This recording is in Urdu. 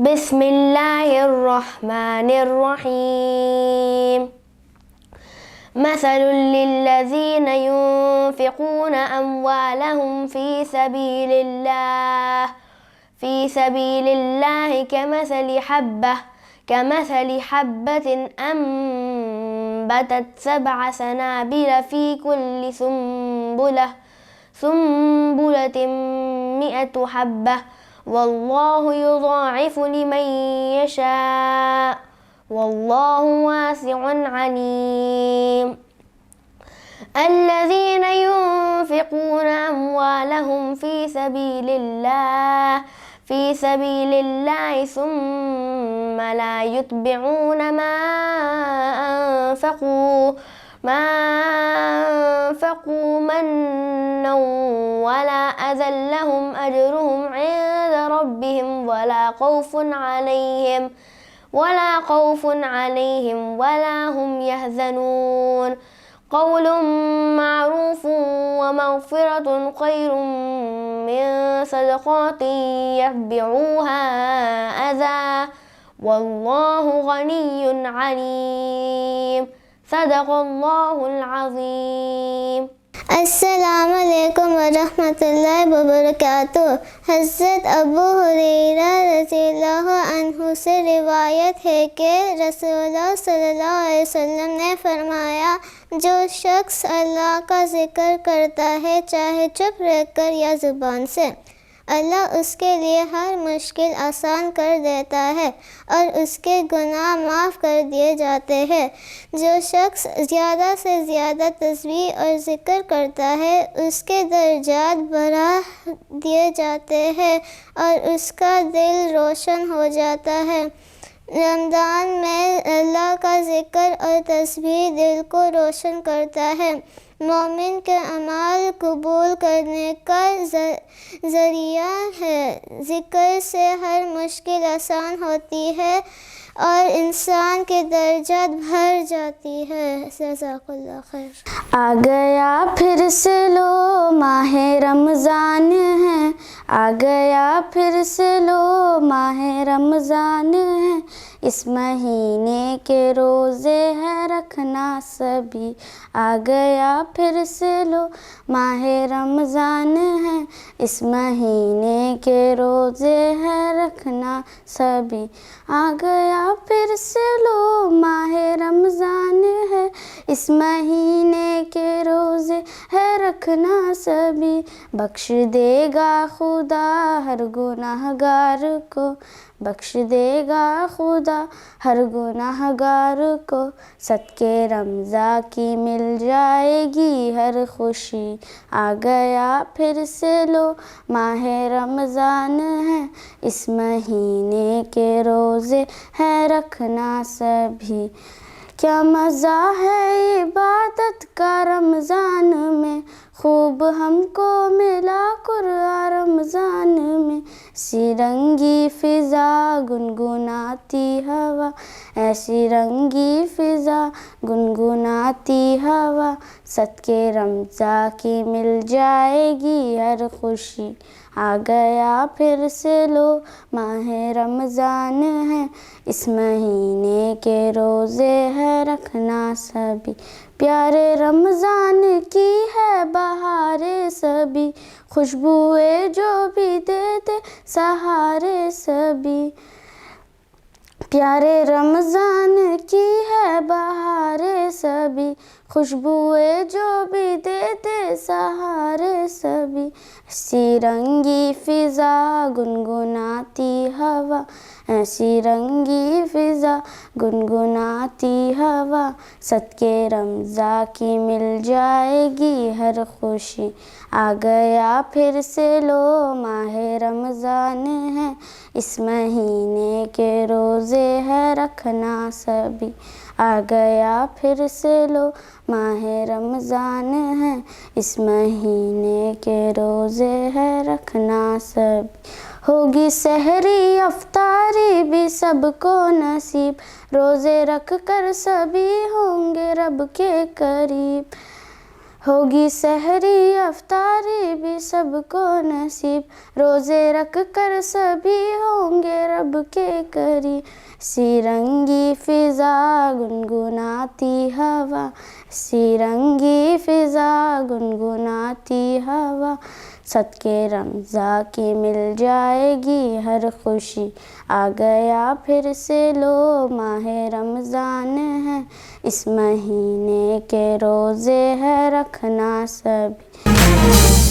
بسم اللہ الرحمن الرحیم مثل للذین ينفقون اموالهم في سبيل الله كمثل حبة أنبتت 7 سنابل في كل سنبلة 100 حبة والله يضاعف لمن يشاء والله واسع عليم الذين ينفقون أموالهم في سبيل الله ثم لا يتبعون ما أنفقوا منا ولا أذى لهم أجرهم عند ربهم ولا خوف عليهم ولا هم يحزنون قول معروف ومغفرة خير من صدقات يتبعوها أذى والله غني عليم صدق اللہ العظیم۔ السلام علیکم ورحمۃ اللہ وبرکاتہ۔ حضرت ابو ہریرہ رضی اللہ عنہ سے روایت ہے کہ رسول اللہ صلی اللہ علیہ وسلم نے فرمایا، جو شخص اللہ کا ذکر کرتا ہے چاہے چپ رہ کر یا زبان سے، اللہ اس کے لیے ہر مشکل آسان کر دیتا ہے اور اس کے گناہ معاف کر دیے جاتے ہیں۔ جو شخص زیادہ سے زیادہ تسبیح اور ذکر کرتا ہے اس کے درجات بڑھا دیے جاتے ہیں اور اس کا دل روشن ہو جاتا ہے۔ رمضان میں اللہ کا ذکر اور تسبیح دل کو روشن کرتا ہے، مومن کے اعمال قبول کرنے کا ذریعہ ہے۔ ذکر سے ہر مشکل آسان ہوتی ہے اور انسان کے درجات بڑھ جاتی ہے۔ جزاک اللہ خیر۔ آ گیا پھر سے لو ماہ رمضان ہے، آ گیا پھر سے لو ماہ رمضان ہے، اس مہینے کے روزے ہے رکھنا سبھی، آ گیا پھر سے لو ماہ رمضان ہے، اس مہینے کے روزے ہے رکھنا سبھی، آ گیا پھر سے لو ماہ رمضان ہے، اس مہینے کے روزے ہے رکھنا سبھی، بخش دے گا خدا ہر گناہ گار کو، بخش دے گا خدا ہر گناہ گار کو، صدقے رمضاں کی مل جائے گی ہر خوشی، آ گیا پھر سے لو ماہ رمضان ہے، اس مہینے کے روزے ہے رکھنا سبھی، کیا مزہ ہے عبادت کا رمضان میں، خوب ہم کو ملا قرآن رمضان میں، ایسی رنگی فضا گنگناتی ہوا، ایسی رنگی فضا گنگناتی ہوا، صدقے رمضاں کی مل جائے گی ہر خوشی، آ گیا پھر سے لو ماہ رمضان ہے، اس مہینے کے روزے ہے رکھنا سبھی، پیارے رمضان کی ہے بہارے سبھی، خوشبوئے جو بھی دیتے سہارے سبھی، پیارے رمضان کی ہے بہارے سبھی، خوشبوئے جو بھی دیتے سہارے سبھی، ایسی رنگی فضا گنگناتی ہوا، ایسی رنگی فضا گنگناتی ہوا، صدقے رمضاں کی مل جائے گی ہر خوشی، آ گیا پھر سے لو ماہ رمضان ہے، اس مہینے کے روزے ہے رکھنا سبھی، آ گیا پھر سے لو ماہ رمضان ہے، اس مہینے کے روزے ہے رکھنا سبھی، ہوگی سحری افطاری بھی سب کو نصیب، روزے رکھ کر سبھی ہوں گے رب کے قریب، ہوگی سحری افطاری بھی سب کو نصیب، روزے رکھ کر سبھی ہوں گے رب کے قریب۔ سی رنگی فضا گنگناتی ہوا، سی رنگی فضا گنگناتی ہوا، صدقے رمضاں کی مل جائے گی ہر خوشی۔ آ گیا پھر سے لو ماہ رمضان ہے، اس مہینے کے روزے ہے رکھنا سبھی۔